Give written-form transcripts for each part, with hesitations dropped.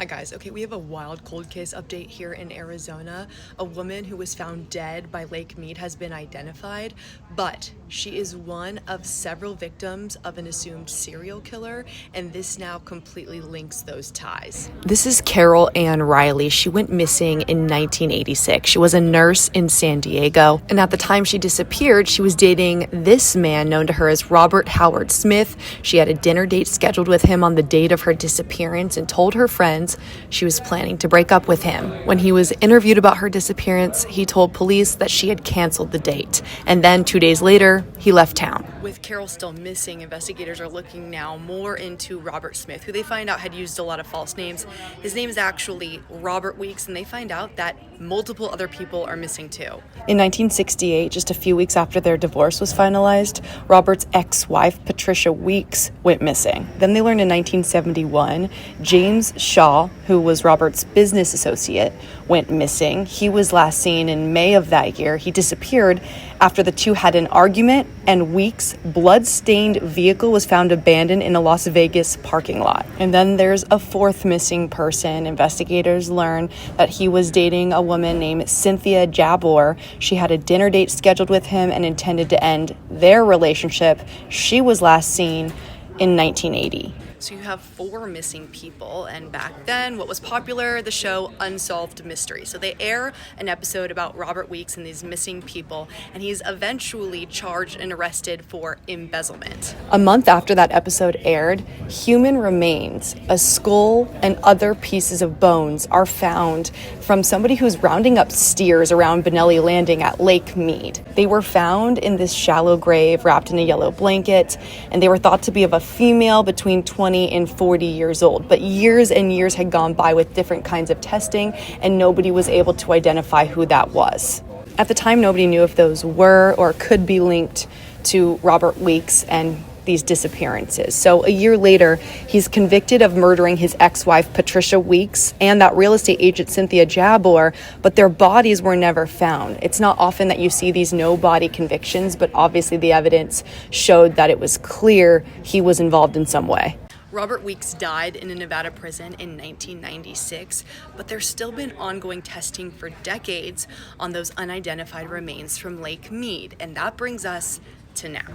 Hi guys, okay, we have a wild cold case update here in Arizona. A woman who was found dead by Lake Mead has been identified, but she is one of several victims of an assumed serial killer, and this now completely links those ties. This is Carol Ann Riley. She went missing in 1986. She was a nurse in San Diego, and at the time she disappeared, she was dating this man known to her as Robert Howard Smith. She had a dinner date scheduled with him on the date of her disappearance and told her friends she was planning to break up with him. When he was interviewed about her disappearance, he told police that she had canceled the date. And then 2 days later, he left town. With Carol still missing, investigators are looking now more into Robert Smith, who they find out had used a lot of false names. His name is actually Robert Weeks, and they find out that multiple other people are missing too. In 1968, just a few weeks after their divorce was finalized, Robert's ex-wife, Patricia Weeks, went missing. Then they learned in 1971, James Shaw, who was Robert's business associate, went missing. He was last seen in May of that year. He disappeared after the two had an argument, and Weeks' blood-stained vehicle was found abandoned in a Las Vegas parking lot. And then there's a fourth missing person. Investigators learn that he was dating a woman named Cynthia Jabor. She had a dinner date scheduled with him and intended to end their relationship. She was last seen in 1980. So you have four missing people, and back then what was popular, the show Unsolved Mysteries. So they air an episode about Robert Weeks and these missing people, and he's eventually charged and arrested for embezzlement. A month after that episode aired, human remains, a skull, and other pieces of bones are found from somebody who's rounding up steers around Benelli Landing at Lake Mead. They were found in this shallow grave wrapped in a yellow blanket, and they were thought to be of a female between 20 and 40 years old. But years and years had gone by with different kinds of testing, and nobody was able to identify who that was. At the time, nobody knew if those were or could be linked to Robert Weeks and these disappearances. So a year later, he's convicted of murdering his ex-wife, Patricia Weeks, and that real estate agent, Cynthia Jabor, but their bodies were never found. It's not often that you see these no-body convictions, but obviously the evidence showed that it was clear he was involved in some way. Robert Weeks died in a Nevada prison in 1996, but there's still been ongoing testing for decades on those unidentified remains from Lake Mead, and that brings us to now.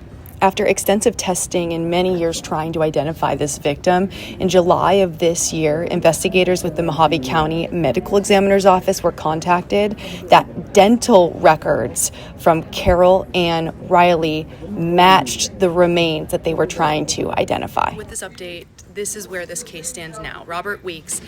After extensive testing and many years trying to identify this victim, in July of this year, investigators with the Mojave County Medical Examiner's Office were contacted that dental records from Carol Ann Riley matched the remains that they were trying to identify. With this update, this is where this case stands now. Robert Weeks